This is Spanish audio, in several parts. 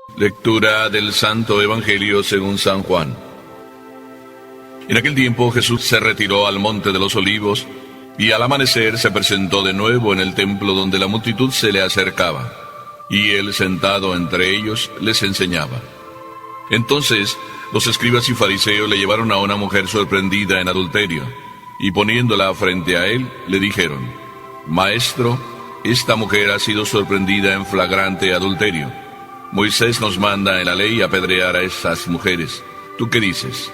Lectura del Santo Evangelio según San Juan. En aquel tiempo Jesús se retiró al monte de los Olivos, y al amanecer se presentó de nuevo en el templo donde la multitud se le acercaba, y él sentado entre ellos les enseñaba. Entonces los escribas y fariseos le llevaron a una mujer sorprendida en adulterio, y poniéndola frente a él, le dijeron: Maestro, esta mujer ha sido sorprendida en flagrante adulterio. Moisés nos manda en la ley apedrear a esas mujeres. ¿Tú qué dices?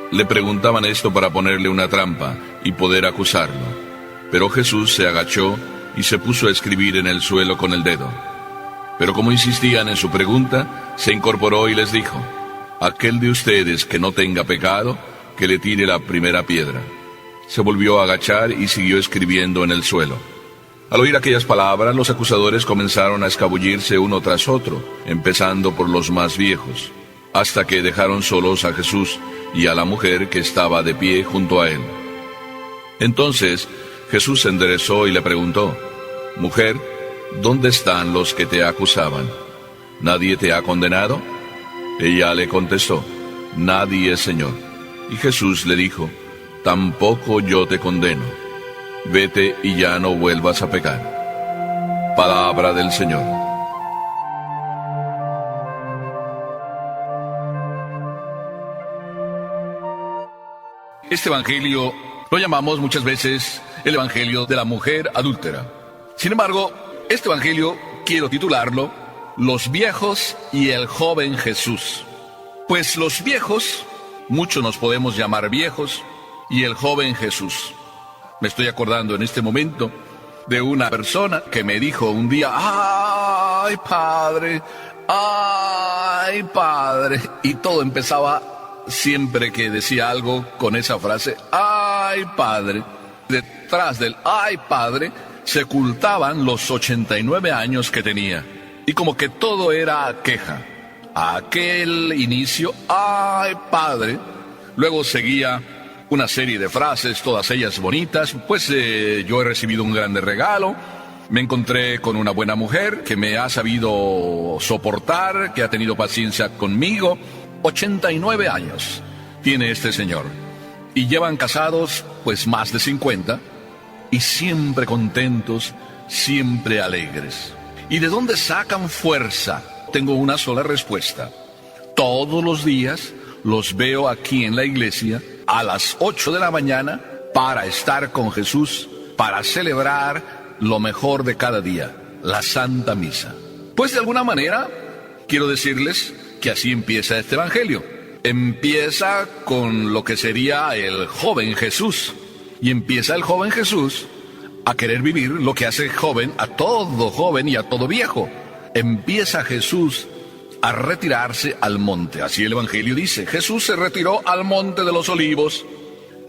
Le preguntaban esto para ponerle una trampa y poder acusarlo. Pero Jesús se agachó y se puso a escribir en el suelo con el dedo. Pero como insistían en su pregunta, se incorporó y les dijo: Aquel de ustedes que no tenga pecado, que le tire la primera piedra. Se volvió a agachar y siguió escribiendo en el suelo. Al oír aquellas palabras, los acusadores comenzaron a escabullirse uno tras otro, empezando por los más viejos, hasta que dejaron solos a Jesús y a la mujer que estaba de pie junto a él. Entonces Jesús se enderezó y le preguntó: Mujer, ¿dónde están los que te acusaban? ¿Nadie te ha condenado? Ella le contestó: Nadie, Señor. Y Jesús le dijo: Tampoco yo te condeno. Vete y ya no vuelvas a pecar. Palabra del Señor. Este evangelio lo llamamos muchas veces el evangelio de la mujer adúltera. Sin embargo, este evangelio quiero titularlo Los viejos y el joven Jesús. Pues los viejos, muchos nos podemos llamar viejos, y el joven Jesús. Me estoy acordando en este momento de una persona que me dijo un día: ¡ay, padre! ¡Ay, padre! Y todo empezaba siempre que decía algo con esa frase: ¡ay, padre! Detrás del ¡ay, padre! se ocultaban los 89 años que tenía. Y como que todo era queja. Aquel inicio: ¡ay, padre! Luego seguía una serie de frases, todas ellas bonitas. Pues yo he recibido un grande regalo. Me encontré con una buena mujer que me ha sabido soportar, que ha tenido paciencia conmigo. 89 años tiene este señor. Y llevan casados pues más de 50. Y siempre contentos, siempre alegres. ¿Y de dónde sacan fuerza? Tengo una sola respuesta. Todos los días los veo aquí en la iglesia a las 8 de la mañana para estar con Jesús, para celebrar lo mejor de cada día, la Santa Misa. Pues de alguna manera, quiero decirles que así empieza este evangelio. Empieza con lo que sería el joven Jesús. Y empieza el joven Jesús a querer vivir lo que hace joven a todo joven y a todo viejo. Empieza Jesús a retirarse al monte. Así el evangelio dice: Jesús se retiró al monte de los Olivos.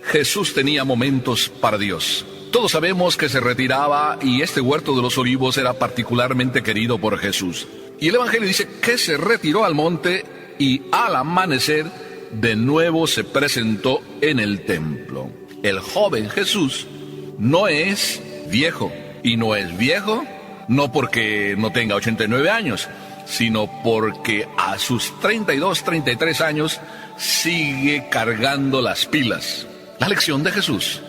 Jesús tenía momentos para Dios. Todos sabemos que se retiraba, y este huerto de los Olivos era particularmente querido por Jesús. Y el evangelio dice que se retiró al monte y al amanecer de nuevo se presentó en el templo. El joven Jesús no es viejo, y no es viejo no porque no tenga 89 años, sino porque a sus 32, 33 años sigue cargando las pilas. La lección de Jesús: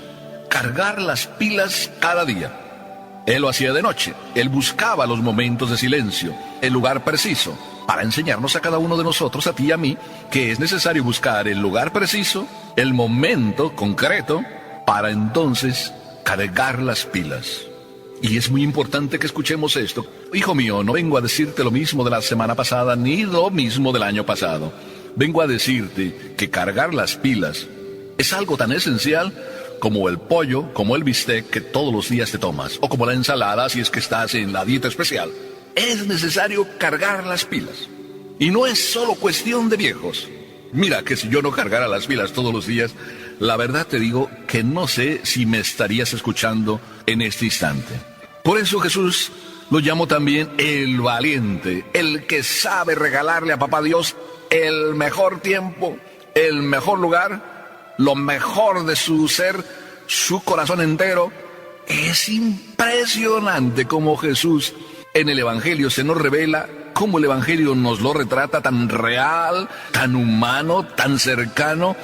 cargar las pilas cada día. Él lo hacía de noche. Él buscaba los momentos de silencio, el lugar preciso, para enseñarnos a cada uno de nosotros, a ti y a mí, que es necesario buscar el lugar preciso, el momento concreto, para entonces cargar las pilas. Y es muy importante que escuchemos esto. Hijo mío, no vengo a decirte lo mismo de la semana pasada, ni lo mismo del año pasado. Vengo a decirte que cargar las pilas es algo tan esencial como el pollo, como el bistec que todos los días te tomas, o como la ensalada si es que estás en la dieta especial. Es necesario cargar las pilas. Y no es solo cuestión de viejos. Mira que si yo no cargara las pilas todos los días, la verdad te digo que no sé si me estarías escuchando en este instante. Por eso Jesús lo llamo también el valiente, el que sabe regalarle a Papá Dios el mejor tiempo, el mejor lugar, lo mejor de su ser, su corazón entero. Es impresionante cómo Jesús en el Evangelio se nos revela cómo el Evangelio nos lo retrata tan real, tan humano, tan cercano,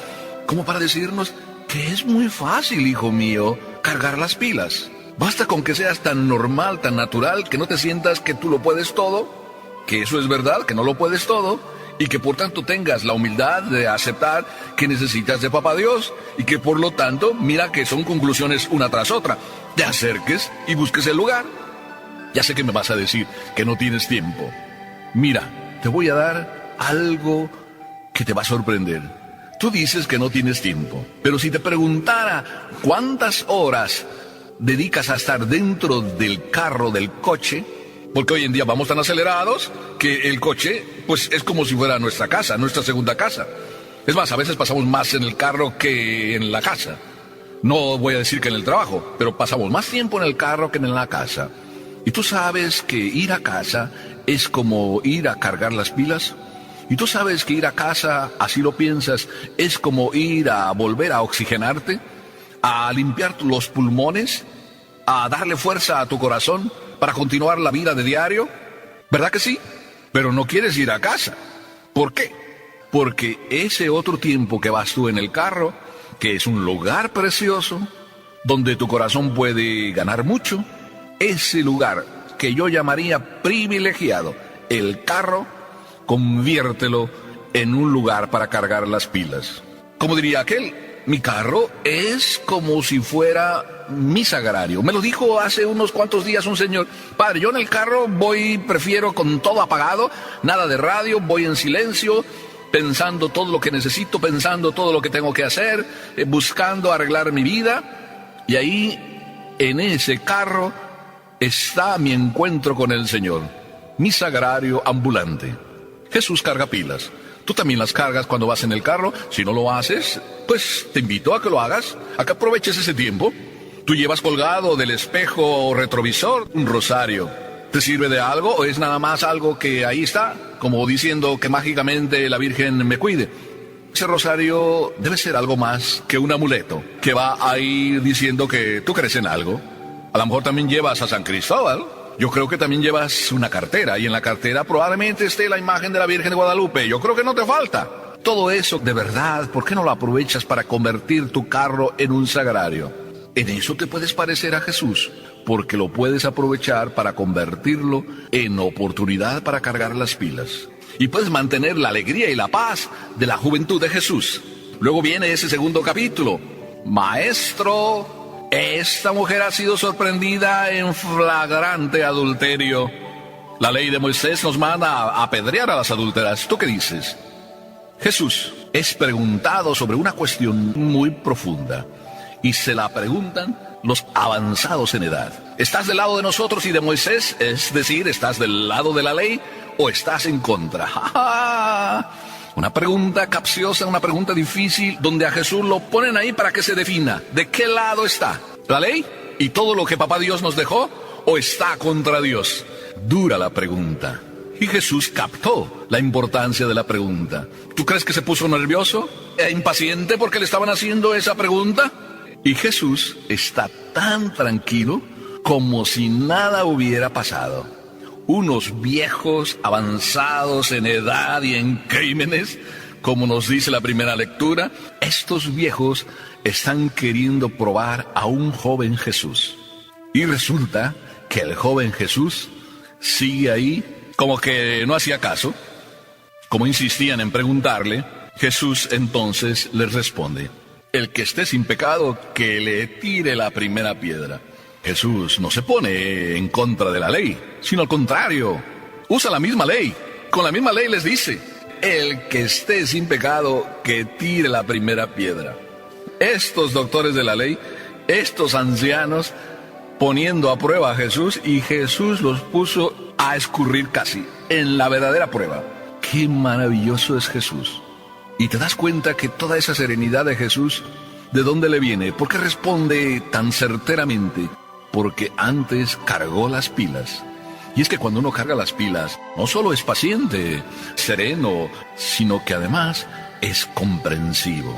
como para decirnos que es muy fácil, hijo mío, cargar las pilas. Basta con que seas tan normal, tan natural, que no te sientas que tú lo puedes todo, que eso es verdad, que no lo puedes todo, y que por tanto tengas la humildad de aceptar que necesitas de Papá Dios, y que por lo tanto, mira que son conclusiones una tras otra, te acerques y busques el lugar. Ya sé que me vas a decir que no tienes tiempo. Mira, te voy a dar algo que te va a sorprender. Tú dices que no tienes tiempo, pero si te preguntara cuántas horas dedicas a estar dentro del carro, del coche, porque hoy en día vamos tan acelerados que el coche, pues es como si fuera nuestra casa, nuestra segunda casa. Es más, a veces pasamos más en el carro que en la casa. No voy a decir que en el trabajo, pero pasamos más tiempo en el carro que en la casa. ¿Y tú sabes que ir a casa es como ir a cargar las pilas? ¿Y tú sabes que ir a casa, así lo piensas, es como ir a volver a oxigenarte? ¿A limpiar los pulmones? ¿A darle fuerza a tu corazón para continuar la vida de diario? ¿Verdad que sí? Pero no quieres ir a casa. ¿Por qué? Porque ese otro tiempo que vas tú en el carro, que es un lugar precioso, donde tu corazón puede ganar mucho, ese lugar que yo llamaría privilegiado, el carro, conviértelo en un lugar para cargar las pilas. Como diría aquel, mi carro es como si fuera mi sagrario. Me lo dijo hace unos cuantos días un señor. Padre, yo en el carro prefiero con todo apagado, nada de radio, voy en silencio, pensando todo lo que necesito, pensando todo lo que tengo que hacer, buscando arreglar mi vida. Y ahí, en ese carro, está mi encuentro con el Señor, mi sagrario ambulante. Jesús carga pilas. Tú también las cargas cuando vas en el carro. Si no lo haces, pues te invito a que lo hagas, a que aproveches ese tiempo. Tú llevas colgado del espejo retrovisor un rosario. ¿Te sirve de algo o es nada más algo que ahí está, como diciendo que mágicamente la Virgen me cuide? Ese rosario debe ser algo más que un amuleto que va a ir diciendo que tú crees en algo. A lo mejor también llevas a San Cristóbal. Yo creo que también llevas una cartera, y en la cartera probablemente esté la imagen de la Virgen de Guadalupe. Yo creo que no te falta. Todo eso, de verdad, ¿por qué no lo aprovechas para convertir tu carro en un sagrario? En eso te puedes parecer a Jesús, porque lo puedes aprovechar para convertirlo en oportunidad para cargar las pilas. Y puedes mantener la alegría y la paz de la juventud de Jesús. Luego viene ese segundo capítulo. Maestro, esta mujer ha sido sorprendida en flagrante adulterio. La ley de Moisés nos manda a apedrear a las adúlteras. ¿Tú qué dices? Jesús es preguntado sobre una cuestión muy profunda, y se la preguntan los avanzados en edad. ¿Estás del lado de nosotros y de Moisés? Es decir, ¿estás del lado de la ley o estás en contra? Una pregunta capciosa, una pregunta difícil, donde a Jesús lo ponen ahí para que se defina. ¿De qué lado está? ¿La ley y todo lo que Papá Dios nos dejó? ¿O está contra Dios? Dura la pregunta. Y Jesús captó la importancia de la pregunta. ¿Tú crees que se puso nervioso e impaciente porque le estaban haciendo esa pregunta? Y Jesús está tan tranquilo como si nada hubiera pasado. Unos viejos avanzados en edad y en crímenes, como nos dice la primera lectura, estos viejos están queriendo probar a un joven Jesús. Y resulta que el joven Jesús sigue ahí como que no hacía caso. Como insistían en preguntarle, Jesús entonces les responde: el que esté sin pecado, que le tire la primera piedra. Jesús no se pone en contra de la ley, sino al contrario, usa la misma ley. Con la misma ley les dice: el que esté sin pecado, que tire la primera piedra. Estos doctores de la ley, estos ancianos, poniendo a prueba a Jesús, y Jesús los puso a escurrir casi, en la verdadera prueba. ¡Qué maravilloso es Jesús! Y te das cuenta que toda esa serenidad de Jesús, ¿de dónde le viene? ¿Por qué responde tan certeramente? Porque antes cargó las pilas. Y es que cuando uno carga las pilas, no solo es paciente, sereno, sino que además es comprensivo.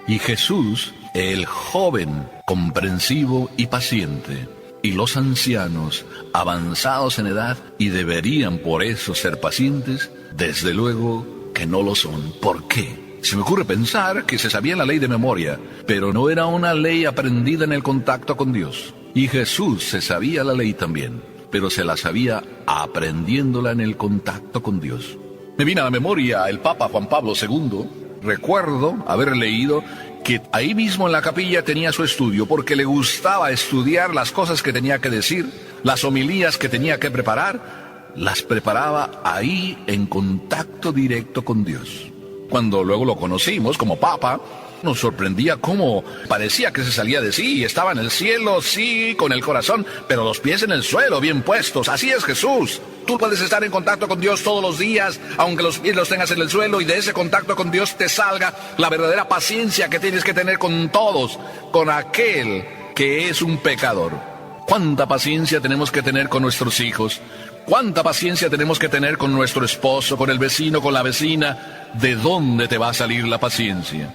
Y Jesús, el joven, comprensivo y paciente, y los ancianos, avanzados en edad, y deberían por eso ser pacientes, desde luego que no lo son. ¿Por qué? Se me ocurre pensar que se sabía la ley de memoria, pero no era una ley aprendida en el contacto con Dios. Y Jesús se sabía la ley también, pero se la sabía aprendiéndola en el contacto con Dios. Me viene a la memoria el Papa Juan Pablo II. Recuerdo haber leído que ahí mismo en la capilla tenía su estudio, porque le gustaba estudiar las cosas que tenía que decir, las homilías que tenía que preparar, las preparaba ahí en contacto directo con Dios. Cuando luego lo conocimos como Papa, nos sorprendía cómo parecía que se salía de sí y estaba en el cielo, sí, con el corazón, pero los pies en el suelo, bien puestos. Así es Jesús. Tú puedes estar en contacto con Dios todos los días, aunque los pies los tengas en el suelo, y de ese contacto con Dios te salga la verdadera paciencia que tienes que tener con todos, con aquel que es un pecador. ¿Cuánta paciencia tenemos que tener con nuestros hijos? ¿Cuánta paciencia tenemos que tener con nuestro esposo, con el vecino, con la vecina? ¿De dónde te va a salir la paciencia?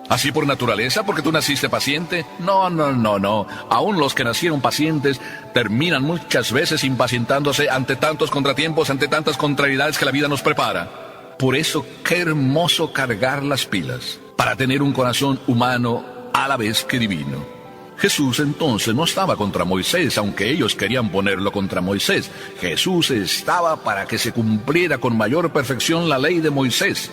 ¿Así por naturaleza, porque tú naciste paciente? No. Aún los que nacieron pacientes terminan muchas veces impacientándose ante tantos contratiempos, ante tantas contrariedades que la vida nos prepara. Por eso, qué hermoso cargar las pilas, para tener un corazón humano a la vez que divino. Jesús entonces no estaba contra Moisés, aunque ellos querían ponerlo contra Moisés. Jesús estaba para que se cumpliera con mayor perfección la ley de Moisés.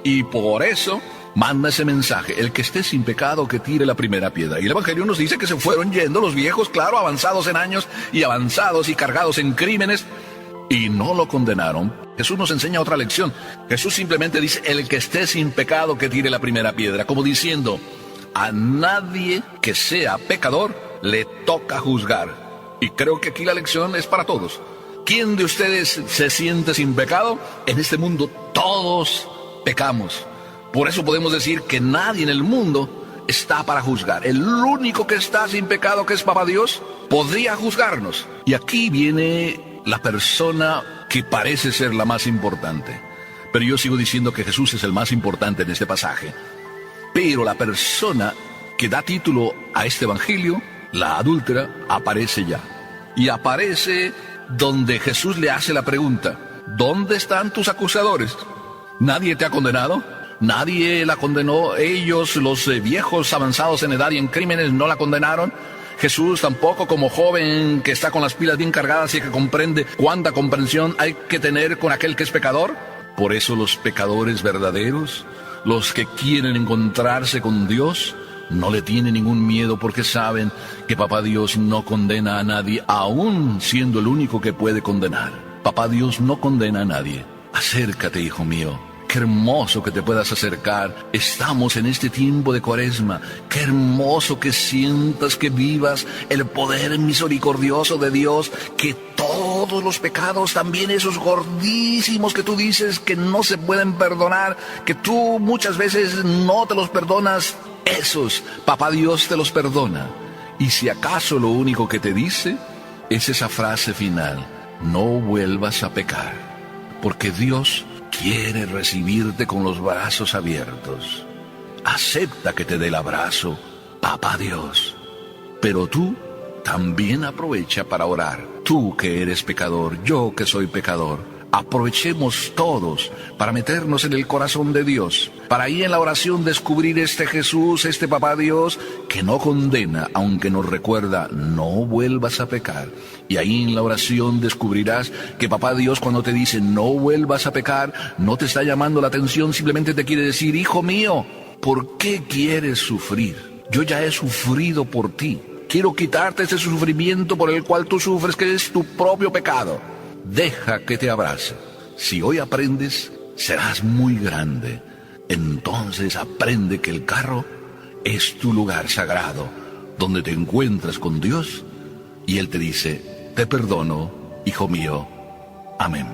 Y por eso manda ese mensaje: el que esté sin pecado que tire la primera piedra. Y el Evangelio nos dice que se fueron yendo los viejos, claro, avanzados en años y avanzados y cargados en crímenes, y no lo condenaron. Jesús nos enseña otra lección. Jesús simplemente dice: el que esté sin pecado que tire la primera piedra, como diciendo, a nadie que sea pecador le toca juzgar. Y creo que aquí la lección es para todos. ¿Quién de ustedes se siente sin pecado? En este mundo todos pecamos. Por eso podemos decir que nadie en el mundo está para juzgar. El único que está sin pecado, que es Papá Dios, podría juzgarnos. Y aquí viene la persona que parece ser la más importante. Pero yo sigo diciendo que Jesús es el más importante en este pasaje. Pero la persona que da título a este evangelio, la adúltera, aparece ya. Y aparece donde Jesús le hace la pregunta: ¿dónde están tus acusadores? ¿Nadie te ha condenado? ¿Nadie la condenó? Ellos, los viejos avanzados en edad y en crímenes, no la condenaron. Jesús tampoco, como joven que está con las pilas bien cargadas y que comprende cuánta comprensión hay que tener con aquel que es pecador. Por eso los pecadores verdaderos, los que quieren encontrarse con Dios, no le tienen ningún miedo, porque saben que Papá Dios no condena a nadie, aún siendo el único que puede condenar. Papá Dios no condena a nadie. Acércate, hijo mío. Qué hermoso que te puedas acercar. Estamos en este tiempo de Cuaresma. Qué hermoso que sientas, que vivas el poder misericordioso de Dios, que todos los pecados, también esos gordísimos que tú dices que no se pueden perdonar, que tú muchas veces no te los perdonas, esos Papá Dios te los perdona. Y si acaso lo único que te dice es esa frase final: no vuelvas a pecar, porque Dios quiere recibirte con los brazos abiertos. Acepta que te dé el abrazo, Papá Dios. Pero tú también aprovecha para orar. Tú que eres pecador, yo que soy pecador, aprovechemos todos para meternos en el corazón de Dios, para ahí en la oración descubrir este Jesús, este Papá Dios, que no condena, aunque nos recuerda: no vuelvas a pecar. Y ahí en la oración descubrirás que Papá Dios, cuando te dice no vuelvas a pecar, no te está llamando la atención, simplemente te quiere decir: hijo mío, ¿por qué quieres sufrir? Yo ya he sufrido por ti. Quiero quitarte ese sufrimiento por el cual tú sufres, que es tu propio pecado. Deja que te abrace. Si hoy aprendes, serás muy grande. Entonces aprende que el carro es tu lugar sagrado, donde te encuentras con Dios, y Él te dice: te perdono, hijo mío. Amén.